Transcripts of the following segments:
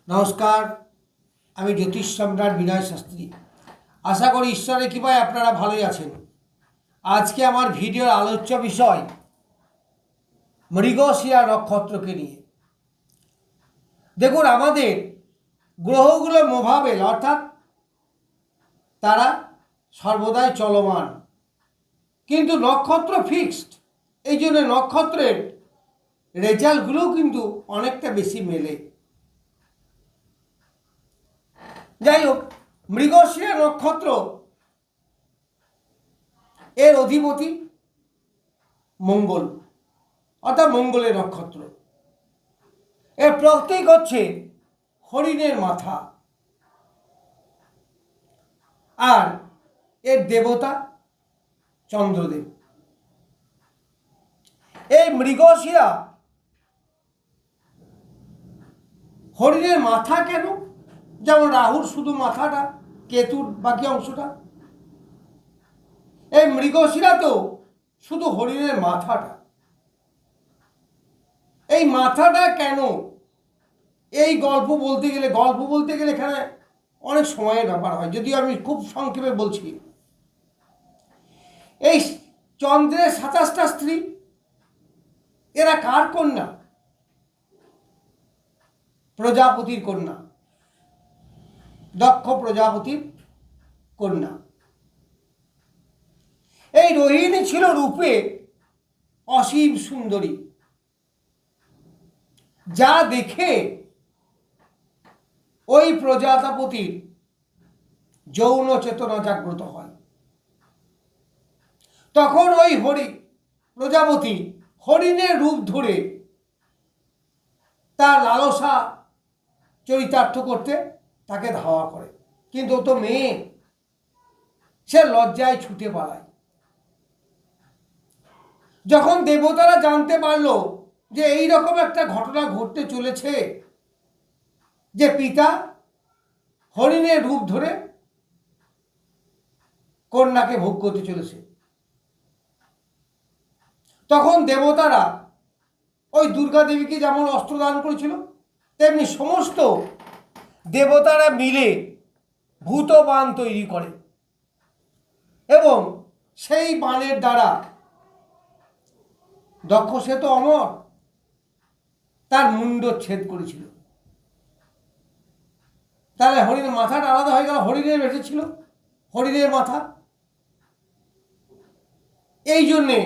নমস্কার, আমি জ্যোতিষ সম্রাট বিনয় শাস্ত্রী। আশা করি ঈশ্বরের কৃপায় আপনারা ভালোই আছেন। আজকে আমার ভিডিওর আলোচ্য বিষয় মৃগশিরা নক্ষত্রকে নিয়ে। দেখুন, আমাদের গ্রহগুলো মোভাবেল, অর্থাৎ তারা সর্বদাই চলমান, কিন্তু নক্ষত্র ফিক্সড। এই জন্য নক্ষত্রের রেজাল্টগুলোও কিন্তু অনেকটা বেশি মেলে। যাই হোক, মৃগশিরা নক্ষত্র এর অধিপতি মঙ্গল, অর্থাৎ মঙ্গলের নক্ষত্র। এর প্রতীক হচ্ছে হরিণের মাথা, আর এর দেবতা চন্দ্রদেব। এই মৃগশিরা হরিণের মাথা কেন? যেমন রাহুর শুধু মাথাটা, কেতুর বাকি অংশটা। এই মৃগশিরা তো শুধু হরিণের মাথাটা। এই মাথাটা কেন? এই গল্প বলতে গেলে এখানে অনেক সময়ের ব্যাপার হয়, যদিও আমি খুব সংক্ষেপে বলছি। এই চন্দ্রের 27টা স্ত্রী, এরা কার কন্যা? প্রজাপতির কন্যা, দক্ষ প্রজাপতির কন্যা। এই রোহিণী ছিল রূপে অসীম সুন্দরী, যা দেখে ওই প্রজাপতির যৌন চেতনা জাগ্রত হয়। তখন ওই প্রজাপতি হরিণের রূপ ধরে তার লালসা চরিতার্থ করতে তাকে ধাওয়া করে, কিন্তু ও তো মেয়ে, সে লজ্জায় ছুটে পালায়। যখন দেবতারা জানতে পারল যে এই রকম একটা ঘটনা ঘটতে চলেছে, যে পিতা হরিণের রূপ ধরে কন্যাকে ভোগ করতে চলেছে, তখন দেবতারা ওই দুর্গা দেবীকে যেমন অস্ত্র দান করেছিল, তেমনি সমস্ত দেবতারা মিলে ভূত বাণ তৈরি করে এবং সেই বাণের দ্বারা দক্ষ, সে তো অমর, তার মুন্ডচ্ছেদ করেছিল। তাহলে হরিণের মাথাটা আলাদা হয়ে গেল, হরিণের বেঁচেছিল হরিণের মাথা। এই জন্যে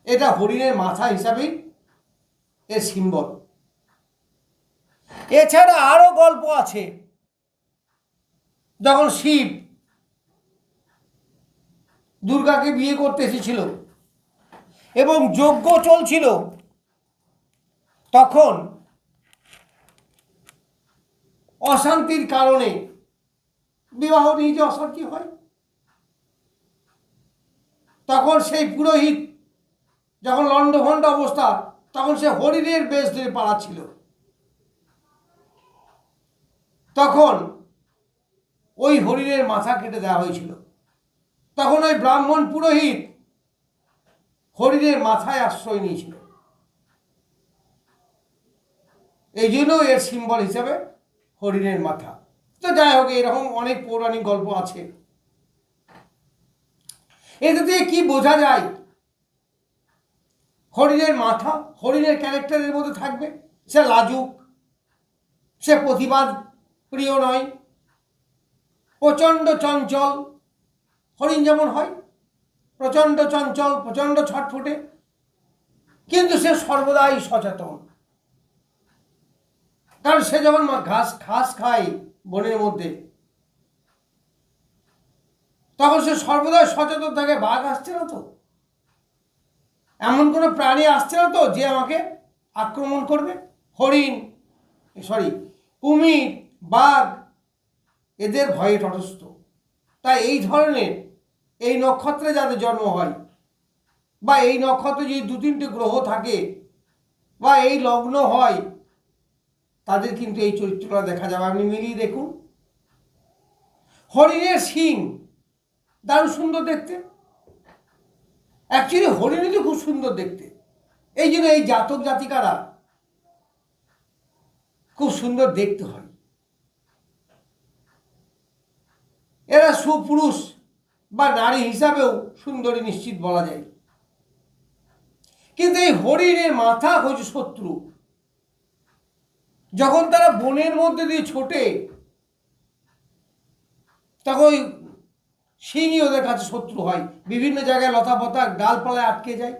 এটা হরিণের মাথা হিসাবেই এর সিম্বল। এছাড়া আরো গল্প আছে। যখন শিব দুর্গাকে বিয়ে করতে এসেছিল এবং যজ্ঞ চলছিল, তখন অশান্তির কারণে বিবাহ নিয়ে যে অশান্তি হয়, তখন সেই পুরোহিত যখন লণ্ডভণ্ড অবস্থা, তখন সে হরিণের বেশ ধরে পালাচ্ছিল। তখন ওই হরিণের মাথা কেটে দেওয়া হয়েছিল। তখন ওই ব্রাহ্মণ পুরোহিত হরিণের মাথায় আশ্রয় নিয়েছিল। এই জন্য এর সিম্বল হিসেবে হরিণের মাথা। তো যাই হোক, এরকম অনেক পৌরাণিক গল্প আছে। এতে দিয়ে কি বোঝা যায়? হরিণের মাথা, হরিণের ক্যারেক্টারের মধ্যে থাকবে। সে লাজুক, সে প্রতিবাদ প্রিয় নয়, প্রচণ্ড চঞ্চল। হরিণ যেমন হয়, প্রচণ্ড চঞ্চল, প্রচণ্ড ছটফটে, কিন্তু সে সর্বদাই সচেতন। কারণ সে যখন ঘাস খায় বনের মধ্যে, তখন সে সর্বদাই সচেতন থাকে। বাঘ আসছে না তো, এমন কোনো প্রাণী আসছে না তো যে আমাকে আক্রমণ করবে। কুমির, বাঘ এদের ভয়ে তটস্থ। তাই এই ধরনের এই নক্ষত্রে যাদের জন্ম হয়, বা এই নক্ষত্রে যদি 2-3টে গ্রহ থাকে, বা এই লগ্ন হয়, তাদের কিন্তু এই চরিত্রটা দেখা যাবে। আপনি মিলিয়ে দেখুন। হরিণের শিং দারুণ সুন্দর দেখতে। অ্যাকচুয়ালি হরিণই তো খুব সুন্দর দেখতে। এই জন্য এই জাতক জাতিকারা খুব সুন্দর দেখতে হয়। এরা সুপুরুষ বা নারী হিসাবেও সুন্দরী নিশ্চিত বলা যায়। কিন্তু এই হরিণের মাথা হচ্ছে শত্রু। যখন তারা বনের মধ্যে দিয়ে ছোটে তখন ওই সিংই ওদের কাছে শত্রু হয়। বিভিন্ন জায়গায় লতা পাতা ডালপালায় আটকে যায়,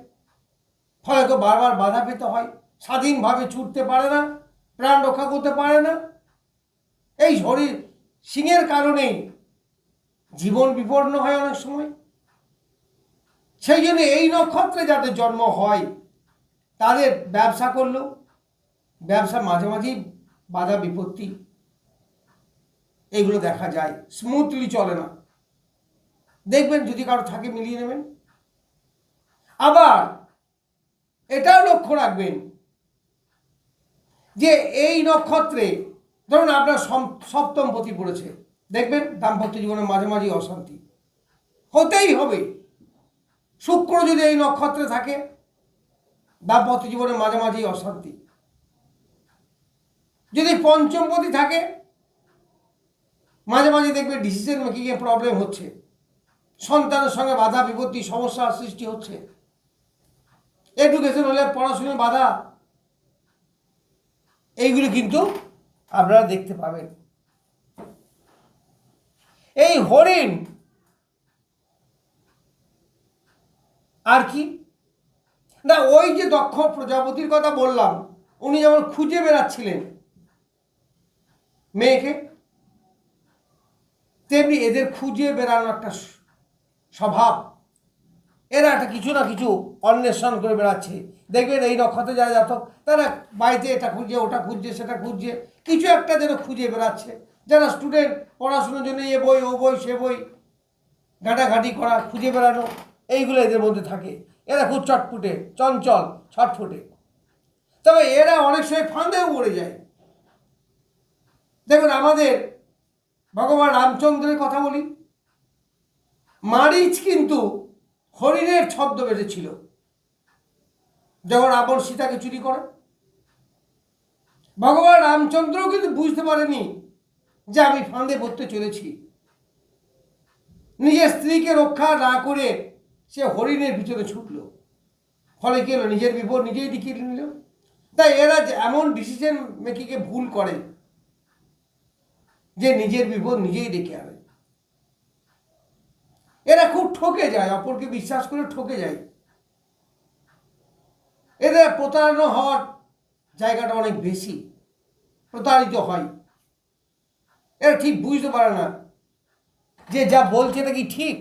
ফলে ওকে বারবার বাধা পেতে হয়, স্বাধীনভাবে ছুটতে পারে না, প্রাণ রক্ষা করতে পারে না। এই হরিণ সিংহের কারণেই জীবন বিপন্ন হয় অনেক সময়। সেই জন্য এই নক্ষত্রে যাদের জন্ম হয় তাদের ব্যবসা করলেও ব্যবসা মাঝে মাঝেই বাধা বিপত্তি এইগুলো দেখা যায়, স্মুথলি চলে না। দেখবেন যদি কারো থাকে মিলিয়ে নেবেন। আবার এটাও লক্ষ্য রাখবেন যে এই নক্ষত্রে ধরুন আপনার সপ্তম পতি পড়েছে, দেখবেন দাম্পত্য জীবনে মাঝে মাঝে অশান্তি হতেই হবে। শুক্র যদি এই নক্ষত্রে থাকে দাম্পত্য জীবনে মাঝে মাঝেই অশান্তি। যদি পঞ্চমপতি থাকে মাঝে মাঝে দেখবে ডিসিশন মেকিংয়ে প্রবলেম হচ্ছে, সন্তানের সঙ্গে বাধা বিপত্তি সমস্যার সৃষ্টি হচ্ছে। এডুকেশন হলে পড়াশোনায় বাধা, এইগুলো কিন্তু আপনারা দেখতে পাবেন। এই হরিণ আর কি না, ওই যে দক্ষ প্রজাপতির কথা বললাম, উনি যেমন খুঁজে বেড়াচ্ছিলেন মেয়েকে, তেমনি এদের খুঁজে বেড়ানো একটা স্বভাব। এরা একটা কিছু না কিছু অন্বেষণ করে বেড়াচ্ছে। দেখবেন এই নক্ষত্রে যারা জাতক তারা বাড়িতে এটা খুঁজছে, ওটা খুঁজছে, সেটা খুঁজছে, কিছু একটা যেন খুঁজে বেড়াচ্ছে। যারা স্টুডেন্ট পড়াশোনার জন্য এ বই ও বই সে বই ঘাটাঘাটি করা, খুঁজে বেড়ানো, এইগুলো এদের মধ্যে থাকে। এরা খুব চটপুটে, চঞ্চল, ছটফুটে। তবে এরা অনেক সময় ফাঁদেও পড়ে যায়। দেখুন আমাদের ভগবান রামচন্দ্রের কথা বলি, মারিচ কিন্তু হরিণের ছদ্মবেশে ছিল যখন রাবণ সীতাকে চুরি করে। ভগবান রামচন্দ্রও কিন্তু বুঝতে পারেনি যে আমি ফাঁদে পড়তে চলেছি। নিজের স্ত্রীকে রক্ষা না করে সে হরিণের পিছনে ছুটল, ফলে কি হলো, নিজের বিপদ নিজেই দেখিয়ে নিল। তাই এরা এমন ডিসিশন মেকিংয়ে ভুল করে যে নিজের বিপদ নিজেই ডেকে আনে। এরা খুব ঠকে যায়, অপরকে বিশ্বাস করে ঠকে যায়। এদের প্রতারণা হওয়ার জায়গাটা অনেক বেশি, প্রতারিত হয়। এরা ঠিক বুঝতে পারে না যে যা বলছে এটা কি ঠিক।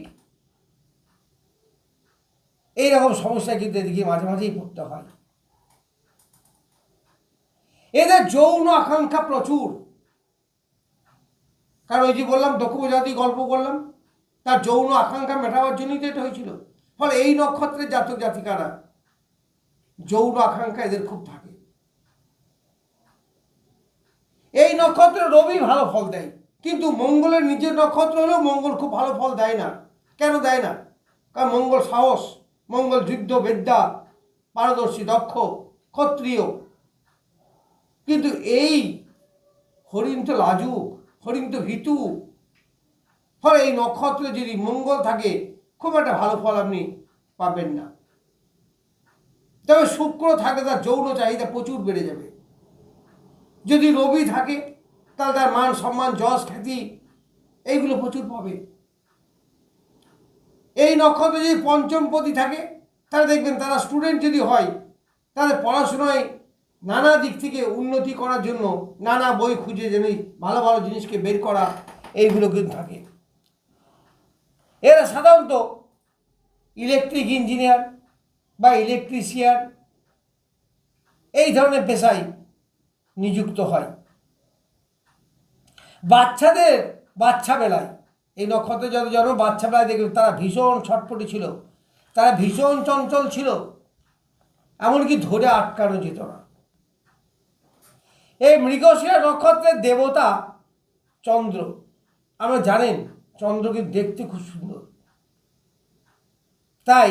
এইরকম সমস্যা কিন্তু এদিকে মাঝে মাঝেই পড়তে হয়। এদের যৌন আকাঙ্ক্ষা প্রচুর, কারণ ওই যে বললাম দক্ষ প্রজাতি গল্প করলাম, তার যৌন আকাঙ্ক্ষা মেটাবার জন্যই তো এটা হয়েছিল। ফলে এই নক্ষত্রের জাতক জাতিকারা যৌন আকাঙ্ক্ষা এদের খুব থাকে। এই নক্ষত্রে রবি ভালো ফল দেয়, কিন্তু মঙ্গলের নিজের নক্ষত্র হলেও মঙ্গল খুব ভালো ফল দেয় না। কেন দেয় না? কারণ মঙ্গল সাহস, মঙ্গল যুদ্ধ বিদ্যা পারদর্শী, দক্ষ, ক্ষত্রিয়। কিন্তু এই হরিণ তো লাজুক, হরিণ তো ভীতু। ফলে এই নক্ষত্রে যদি মঙ্গল থাকে খুব একটা ভালো ফল আপনি পাবেন না। তবে শুক্র থাকে তার যৌন চাহিদা প্রচুর বেড়ে যাবে। যদি রবি থাকে তাহলে তার মান সম্মান যশ খ্যাতি এইগুলো প্রচুর পাবে। এই নক্ষত্রে যদি পঞ্চমপতি থাকে তাহলে দেখবেন তারা স্টুডেন্ট যদি হয় তাদের পড়াশোনায় নানা দিক থেকে উন্নতি করার জন্য নানা বই খুঁজে যেন ভালো ভালো জিনিসকে বের করা, এইগুলো কিন্তু থাকে। এরা সাধারণত ইলেকট্রিক ইঞ্জিনিয়ার বা ইলেকট্রিশিয়ান এই ধরনের পেশায় নিযুক্ত হয়। বাচ্চা বেলায় এই নক্ষত্রে যত জন্ম, বাচ্চা বেলায় দেখবেন তারা ভীষণ ছটপটি ছিল, তারা ভীষণ চঞ্চল ছিল, এমনকি ধরে আটকানো যেত না। এই মৃগশিরা নক্ষত্রের দেবতা চন্দ্র। আমরা জানেন চন্দ্র কিন্তু দেখতে খুব সুন্দর, তাই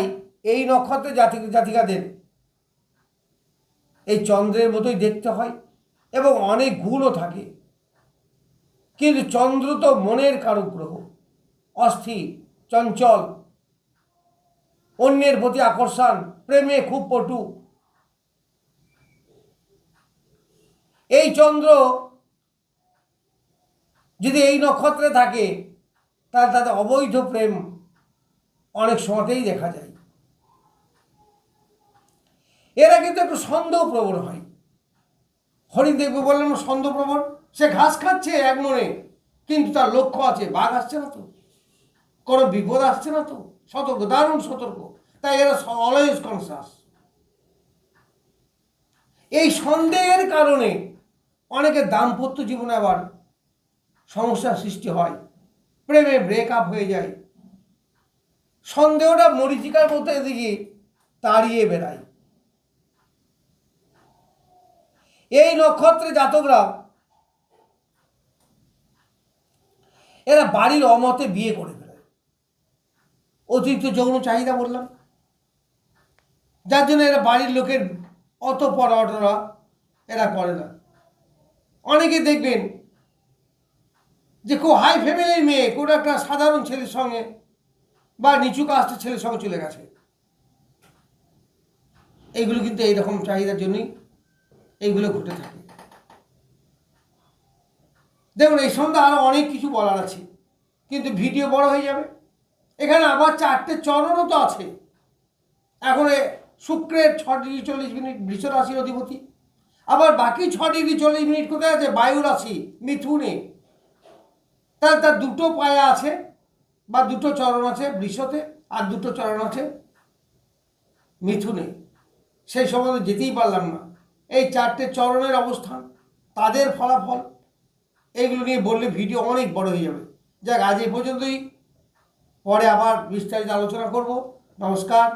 এই নক্ষত্রের জাতিকাদের এই চন্দ্রের মতোই দেখতে হয়, এবং অনেক গুণও থাকে, কিন্তু চন্দ্র তো মনের কারক গ্রহ, অস্থির, চঞ্চল, অন্যের প্রতি আকর্ষণ, প্রেমে খুব পটু। এই চন্দ্র যদি এই নক্ষত্রে থাকে তাহলে তাদের অবৈধ প্রেম অনেক সময়তেই দেখা যায়। এরা কিন্তু একটু সন্দেহপ্রবণ হয়। হরিণ দেখবে বললাম সন্দেহপ্রবণ, সে ঘাস খাচ্ছে এক মনে, কিন্তু তার লক্ষ্য আছে, বাঘ আসছে না তো, কোনো বিপদ আসছে না তো, সতর্ক, দারুণ সতর্ক। তাই এরা অলওয়েজ কনসাস। এই সন্দেহের কারণে অনেকের দাম্পত্য জীবনে আবার সমস্যার সৃষ্টি হয়, প্রেমে ব্রেকআপ হয়ে যায়। সন্দেহটা মরীচিকার মতো এদিকে তাড়িয়ে বেড়ায়। এই নক্ষত্রে জাতকরা এরা বাড়ির অমতে বিয়ে করে ফেলে। অতিরিক্ত যৌন চাহিদা বললাম, যার জন্য এরা বাড়ির লোকের অত পড়াশোনা এরা করে না। অনেকে দেখবেন যে খুব হাই ফ্যামিলির মেয়ে কোনো একটা সাধারণ ছেলের সঙ্গে বা নিচু কাস্টের ছেলের সঙ্গে চলে গেছে। এইগুলো কিন্তু এইরকম চাহিদার জন্যই এইগুলো ঘটে থাকে। দেখুন, এই সন্ধ্যা আরও অনেক কিছু বলার আছে, কিন্তু ভিডিও বড় হয়ে যাবে। এখানে আবার 4টে চরণও তো আছে। এখন শুক্রের 6°40' বৃষ রাশির অধিপতি, আবার বাকি 6°40' কোথায় আছে? বায়ু রাশি মিথুনে। তাহলে তার দুটো পায়া আছে বা দুটো চরণ আছে বৃষতে, আর দুটো চরণ আছে মিথুনে। সেই সম্বন্ধে যেতেই পারলাম না। এই 4টে চরণের অবস্থান, তাদের ফলাফল, এইগুলো নিয়ে বললে ভিডিও অনেক বড় হয়ে যাবে। যাক, আজ এই পর্যন্তই। পরে আবার বিস্তারিত আলোচনা করব। নমস্কার।